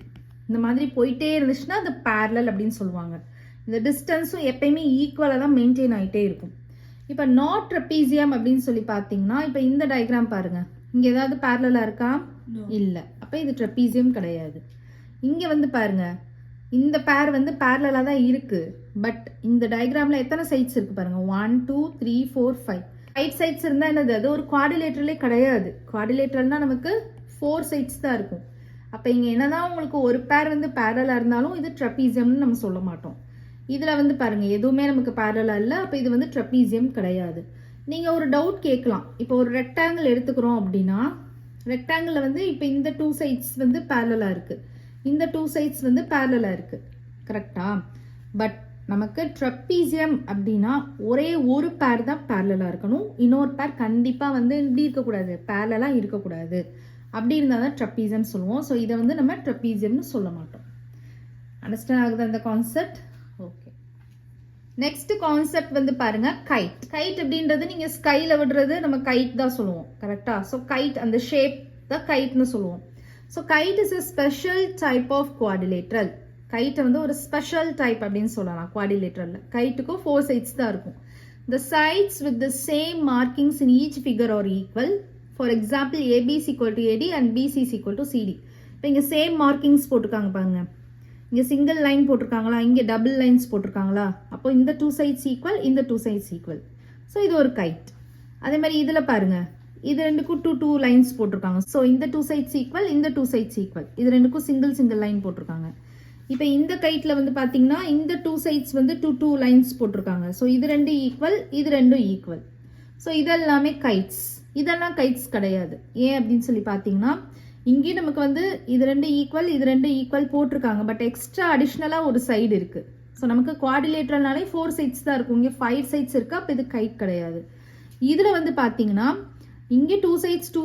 இந்த மாதிரி போயிட்டே இருந்துச்சுன்னா அது பேரலல் அப்படின்னு சொல்லுவாங்க. இந்த டிஸ்டன்ஸும் எப்பயுமே ஈக்குவலாக தான் மெயின்டைன் ஆகிட்டே இருக்கும். இப்போ நாட் ட்ரெப்பீசியம் அப்படின்னு சொல்லி பார்த்தீங்கன்னா இப்போ இந்த டயக்ராம் பாருங்க, இங்கே ஏதாவது பேரலாக இருக்கா? இல்லை. அப்போ இது ட்ரெப்பீசியம் கிடையாது. இங்கே வந்து பாருங்க, இந்த பேர் வந்து பேரலாக தான் இருக்கு. பட் இந்த டயக்ராமில் எத்தனை சைட்ஸ் இருக்கு பாருங்க, 1 2 3 4 5 சைட்ஸ் இருந்தால் என்னது? அது ஒரு குவாடிலேட்ரலே கிடையாது. குவாடிலேட்ரல்னா நமக்கு 4 சைட்ஸ் தான் இருக்கும். அப்போ இங்கே என்னதான் உங்களுக்கு ஒரு பேர் வந்து பேரலாக இருந்தாலும் இது ட்ரெப்பீசியம்னு நம்ம சொல்ல மாட்டோம். இதில் வந்து பாருங்க, எதுவுமே நமக்கு பேரலாக இல்லை. அப்போ இது வந்து ட்ரெப்பீசியம் கிடையாது. நீங்கள் ஒரு டவுட் கேட்கலாம். இப்போ ஒரு ரெக்டாங்கிள் எடுத்துக்கிறோம் அப்படின்னா ரெக்டாங்கிளில் வந்து இப்போ இந்த 2 சைட்ஸ் வந்து பேரலாக இருக்குது, இந்த 2 சைட்ஸ் வந்து பேரலாக இருக்குது. கரெக்டா? பட் நமக்கு ட்ரெப்பீசியம் அப்படின்னா ஒரே ஒரு பேர் தான் பேரலாக இருக்கணும். இன்னொரு பேர் கண்டிப்பாக வந்து இப்படி இருக்கக்கூடாது, பேரலாக இருக்கக்கூடாது. அப்படி இருந்தால் தான் ட்ரெப்பீசியம் சொல்லுவோம். ஸோ இதை வந்து நம்ம ட்ரெப்பீசியம்னு சொல்ல மாட்டோம். அண்டர்ஸ்டாண்ட் ஆகுது அந்த கான்செப்ட்? ஓகே. நெக்ஸ்ட் கான்செப்ட் வந்து பாருங்க, கைட். கைட் அப்படின்றது நீங்கள் ஸ்கைல விடுறது நம்ம கைட் தான் சொல்லுவோம். கரெக்டா? ஸோ கைட் அந்த ஷேப் தான் கைட்னு சொல்லுவோம். So kite is a special type of quadrilateral. கைட்டை வந்து ஒரு ஸ்பெஷல் டைப் அப்படின்னு சொல்லலாம் குவாடிலேட்ரலில். கைட்டுக்கும் 4 சைட்ஸ் தான் இருக்கும். The sides with the same markings in each figure are equal. For example, AB is equal to AD and BC is equal to CD. இப்போ இங்கே same markings போட்டிருக்காங்க பாருங்க. இங்கே சிங்கிள் லைன் போட்டிருக்காங்களா, இங்கே டபுள் லைன்ஸ் போட்டிருக்காங்களா, அப்போ இந்த 2 sides ஈக்குவல், இந்த 2 sides equal. So இது ஒரு கைட். அதே மாதிரி இதில் பாருங்க, இது ரெண்டுக்கும் 2 லைன்ஸ் போட்டிருக்காங்க. ஸோ இந்த 2 sides ஈக்குவல், இந்த 2 sides ஈக்குவல். இது ரெண்டுக்கும் சிங்கிள் லைன் போட்டிருக்காங்க. இப்போ இந்த கைட்டில் வந்து பார்த்தீங்கன்னா இந்த 2 sides வந்து 2 லைன்ஸ் போட்டிருக்காங்க. ஸோ இது ரெண்டு ஈக்குவல், இது ரெண்டும் ஈக்குவல். ஸோ இதெல்லாமே கைட்ஸ். இதெல்லாம் கைட்ஸ் கிடையாது. ஏன் அப்படின்னு சொல்லி பார்த்தீங்கன்னா இங்கேயும் நமக்கு வந்து இது ரெண்டு ஈக்குவல், இது ரெண்டு ஈக்குவல் போட்டிருக்காங்க. பட் எக்ஸ்ட்ரா அடிஷ்னலாக ஒரு சைடு இருக்குது. ஸோ நமக்கு குவாடிலேட்டரல்னாலே 4 sides தான் இருக்கும். இங்கே 5 sides இருக்குது. அப்போ இது கைட் கிடையாது. இதில் வந்து பார்த்தீங்கன்னா இங்கே 2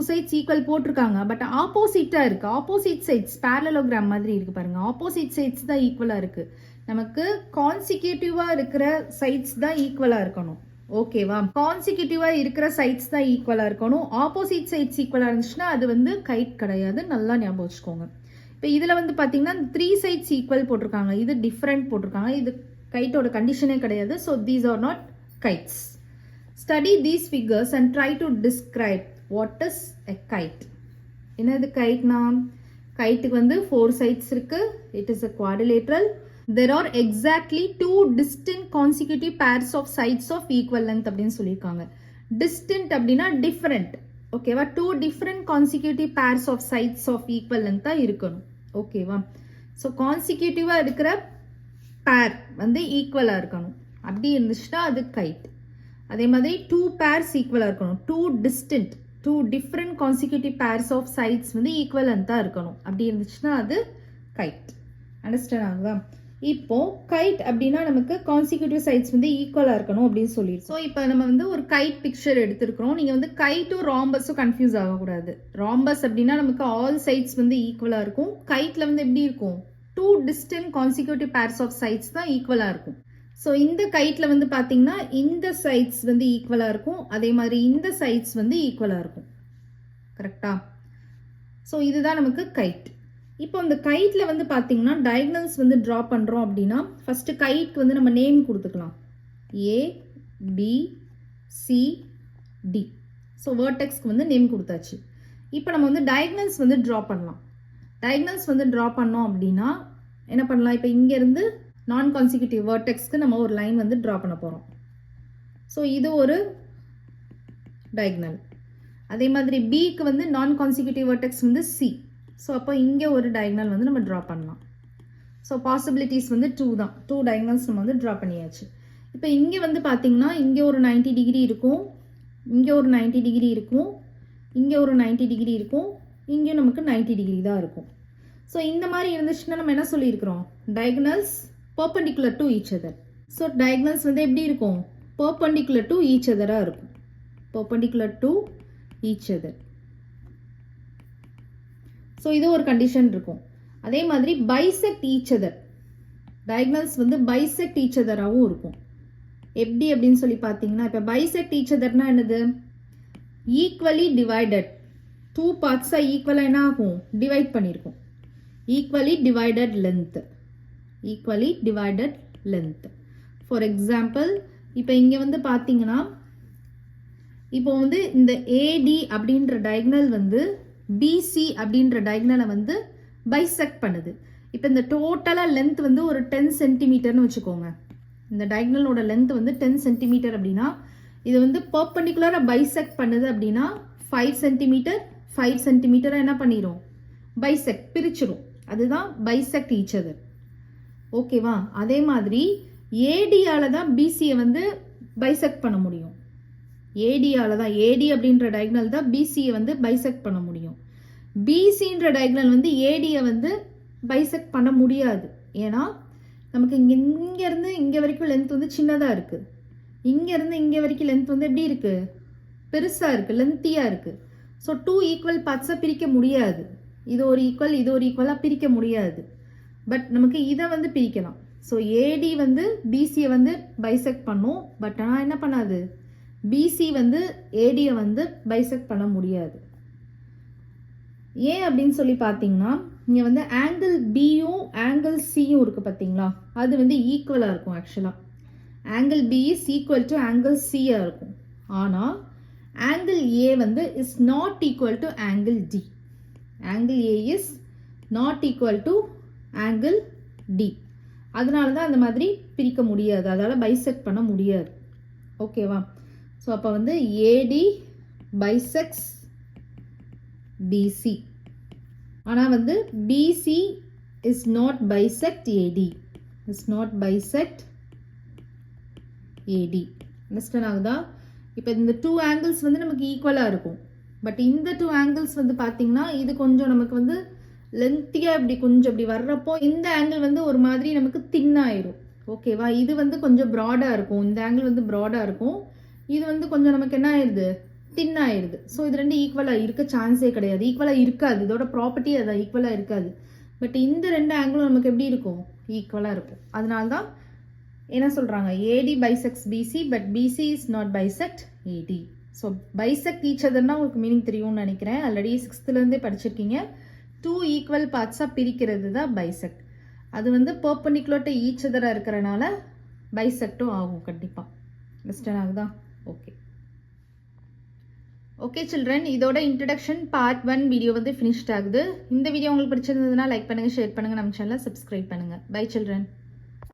sides ஈக்குவல் போட்டிருக்காங்க. பட் ஆப்போசிட்டாக இருக்குது. ஆப்போசிட் சைட்ஸ் பேரலோகிராம் மாதிரி இருக்குது பாருங்க. ஆப்போசிட் சைட்ஸ் தான் ஈக்குவலாக இருக்குது. நமக்கு கான்சிக்யூட்டிவாக இருக்கிற சைட்ஸ் தான் ஈக்குவலாக இருக்கணும். ஓகேவா? கான்சிக்யூட்டிவா இருக்கிற சைட்ஸ் தான் ஈக்குவலா இருக்கணும். ஆப்போசிட் சைட்ஸ் ஈக்குவலா இருந்துச்சுன்னா அது வந்து கைட் கிடையாது. நல்லா ஞாபகம் வச்சுக்கோங்க. இப்போ இதுல வந்து பாத்தீங்கன்னா 3 sides ஈக்குவல் போட்டிருக்காங்க. இது டிஃபரெண்ட் போட்டிருக்காங்க. இது கைட்டோட கண்டிஷனே கிடையாது. So these are not guides. Study these figures and try to describe what is a guide. என்னது கைட்னா? கைட்டுக்கு வந்து 4 sides இருக்கு. It is a quadrilateral. There are exactly 2 distinct consecutive pairs of sides of equal length அப்படின்னு சொல்லியிருக்காங்க. Distinct அப்படின்னா different. ஓகேவா? 2 different consecutive pairs of sides of equal length தான் இருக்கணும். ஓகேவா? ஸோ கான்சிக்யூட்டிவா இருக்கிற பேர் வந்து ஈக்குவலா இருக்கணும். அப்படி இருந்துச்சுன்னா அது கைட். அதே மாதிரி 2 pairs ஈக்குவலா இருக்கணும். 2 different consecutive pairs of sides வந்து ஈக்குவல் லென்த்தா இருக்கணும். அப்படி இருந்துச்சுன்னா அது கைட். அண்டர்ஸ்டாண்ட் ஆகுதா? இப்போ கைட் அப்படின்னா நமக்கு கான்சிக்யூட்டிவ் சைட்ஸ் வந்து ஈக்குவலா இருக்கணும் அப்படின்னு சொல்லியிருக்கோம். ஸோ இப்போ நம்ம வந்து ஒரு கைட் பிக்சர் எடுத்திருக்கிறோம். நீங்க வந்து கைட்டும் ராம்பஸும் கன்ஃபியூஸ் ஆகக்கூடாது. ராம்பஸ் அப்படின்னா நமக்கு ஆல் சைட்ஸ் வந்து ஈக்குவலா இருக்கும். கைட்ல வந்து எப்படி இருக்கும்? 2 distinct consecutive pairs of sides தான் ஈக்குவலா இருக்கும். ஸோ இந்த கைட்ல வந்து பாத்தீங்கன்னா இந்த சைட்ஸ் வந்து ஈக்குவலா இருக்கும். அதே மாதிரி இந்த சைட்ஸ் வந்து ஈக்குவலா இருக்கும். கரெக்டா? ஸோ இதுதான் நமக்கு கைட். இப்போ இந்த கைட்டில் வந்து பார்த்தீங்கன்னா டயக்னல்ஸ் வந்து ட்ரா பண்ணுறோம் அப்படின்னா ஃபஸ்ட்டு கைட்க்கு வந்து நம்ம நேம் கொடுத்துக்கலாம். ஏ பி சி டி. ஸோ வேர்டெக்ஸ்க்கு வந்து நேம் கொடுத்தாச்சு. இப்போ நம்ம வந்து டயக்னல்ஸ் வந்து ட்ரா பண்ணலாம். டயக்னல்ஸ் வந்து ட்ரா பண்ணோம் அப்படின்னா என்ன பண்ணலாம்? இப்போ இங்கேருந்து நான் கான்சிக்யூட்டிவ் வேர்டெக்ஸ்க்கு நம்ம ஒரு லைன் வந்து ட்ரா பண்ண போகிறோம். ஸோ இது ஒரு டயக்னல். அதே மாதிரி பிக்கு வந்து நான் கான்சிக்யூட்டிவ் வேர்டெக்ஸ் வந்து சி. ஸோ அப்போ இங்கே ஒரு டயக்னல் வந்து நம்ம ட்ரா பண்ணலாம். ஸோ பாசிபிலிட்டிஸ் வந்து 2 தான். 2 டயக்னல்ஸ் நம்ம வந்து ட்ரா பண்ணியாச்சு. இப்போ இங்கே வந்து பார்த்தீங்கன்னா இங்கே ஒரு 90 டிகிரி இருக்கும், இங்கே ஒரு 90 டிகிரி இருக்கும், இங்கே ஒரு 90 டிகிரி இருக்கும், இங்கேயும் நமக்கு 90 டிகிரி தான் இருக்கும். ஸோ இந்த மாதிரி இருந்துச்சுன்னா நம்ம என்ன சொல்லியிருக்கிறோம்? Diagonals perpendicular to each other. So diagonals வந்து எப்படி இருக்கும்? பர்பெண்டிகுலர் டு ஈச் அதராக இருக்கும். Perpendicular to each other. So இது ஒரு கண்டிஷன் இருக்கும். அதே மாதிரி பைசெக்ட் ஈச் அதர். டயக்னல்ஸ் வந்து பைசெக்ட் ஈச் அதராகவும் இருக்கும். எப்படி அப்படின்னு சொல்லி பார்த்தீங்கன்னா இப்போ பைசெக்ட் ஈச் அதர்னா என்னது? Equally divided. 2 பார்ட்ஸாக ஈக்குவலாக என்ன ஆகும்? டிவைட் பண்ணியிருக்கும். Equally divided length. Equally divided length. For example இப்போ இங்கே வந்து பார்த்தீங்கன்னா இப்போ வந்து இந்த ஏடி அப்படின்ற டயக்னல் வந்து பிசி அப்படின்ற டயக்னலை வந்து பைசெக்ட் பண்ணுது. இப்போ இந்த டோட்டலாக லென்த் வந்து ஒரு 10 சென்டிமீட்டர்னு வச்சுக்கோங்க. இந்த டயக்னலோட லென்த் வந்து 10 சென்டிமீட்டர் அப்படின்னா இது வந்து பர்பெண்டிகுலராக பைசெக்ட் பண்ணுது அப்படின்னா 5 சென்டிமீட்டர் 5 சென்டிமீட்டரை என்ன பண்ணிடும்? பைசெக்ட் பிரிச்சிடும். அதுதான் பைசெக்ட் ஈச் அதர். ஓகேவா? அதே மாதிரி ஏடியால தான் பிசியை வந்து பைசெக்ட் பண்ண முடியும். ஏடியால தான், ஏடி அப்படின்ற டயக்னல் தான் பிசியை வந்து பைசெக்ட் பண்ண முடியும். பிசின்ற டயக்னல் வந்து ஏடியை வந்து பைசெக்ட் பண்ண முடியாது. ஏன்னா நமக்கு இங்கேருந்து இங்கே வரைக்கும் லென்த் வந்து சின்னதாக இருக்குது. இங்கேருந்து இங்கே வரைக்கும் லென்த் வந்து எப்படி இருக்குது? பெருசாக இருக்குது, லென்த்தியாக இருக்குது. ஸோ 2 ஈக்குவல் பார்ட்ஸாக பிரிக்க முடியாது. இது ஒரு ஈக்குவல், இது ஒரு ஈக்குவலாக பிரிக்க முடியாது. பட் நமக்கு இதை வந்து பிரிக்கலாம். ஸோ ஏடி வந்து பிசியை வந்து பைசெக்ட் பண்ணும். பட் ஆனால் என்ன பண்ணாது? பிசி வந்து ஏடியை வந்து பைசெக்ட் பண்ண முடியாது. ஏன் அப்படின்னு சொல்லி பார்த்தீங்கன்னா இங்கே வந்து ஆங்கிள் பியும் ஆங்கிள் சியும் இருக்குது பார்த்தீங்களா? அது வந்து ஈக்குவலாக இருக்கும். ஆக்சுவலாக angle B is equal to angle சியாக இருக்கும். ஆனால் ஆங்கிள் ஏ வந்து is not equal to angle D. Angle A is not equal to angle D. அதனால தான் அந்த மாதிரி பிரிக்க முடியாது, அதால் பைசெக்ட் பண்ண முடியாது. ஓகேவா? ஸோ அப்போ வந்து ஏடி பைசெக்ட்ஸ் பிசி. ஆனால் வந்து BC is not bisect AD, is not bisect AD. Understand ஆகுதா? இப்போ இந்த 2 ஆங்கிள்ஸ் வந்து நமக்கு ஈக்குவலாக இருக்கும். பட் இந்த 2 ஆங்கிள்ஸ் வந்து பார்த்தீங்கன்னா இது கொஞ்சம் நமக்கு வந்து லென்த்தியாக இப்படி கொஞ்சம் இப்படி வர்றப்போ இந்த ஆங்கிள் வந்து ஒரு மாதிரி நமக்கு தின்னாயிரும். ஓகேவா? இது வந்து கொஞ்சம் ப்ராடாக இருக்கும், இந்த ஆங்கிள் வந்து ப்ராடாக இருக்கும், இது வந்து கொஞ்சம் நமக்கு என்ன ஆயிடுது, தின்னாயிருது. ஸோ இது ரெண்டு ஈக்குவலாக இருக்க சான்ஸே கிடையாது, ஈக்குவலாக இருக்காது, இதோட ப்ராப்பர்ட்டி அதான் ஈக்குவலாக இருக்காது. பட் இந்த 2 ஆங்கிளும் நமக்கு எப்படி இருக்கும், ஈக்குவலாக இருக்கும். அதனால தான் என்ன சொல்கிறாங்க, AD bisects BC but BC is not bisect AD. So bisect each அதர்னா உங்களுக்கு மீனிங் தெரியும்னு நினைக்கிறேன், ஆல்ரெடி 6th படிச்சிருக்கீங்க. 2 ஈக்குவல் பார்ட்ஸாக பிரிக்கிறது தான் பைசெக்ட். அது வந்து பெர்பெண்டிகுலர் டு ஈச் அதராக இருக்கிறனால பைசெக்டும் ஆகும் கண்டிப்பாக. அண்டர்ஸ்டாண்ட் ஆகுதா? ஓகே ஓகே சில்ட்ரன், இதோட இன்ட்ரடக்ஷன் பார்ட் 1 வீடியோ வந்து ஃபினிஷ்ட் ஆகுது. இந்த வீடியோ உங்களுக்கு பிடிச்சிருந்ததுன்னா லைக் பண்ணுங்கள், ஷேர் பண்ணுங்கள், நம்ம சேனலை சப்ஸ்கிரைப் பண்ணுங்கள். Bye children.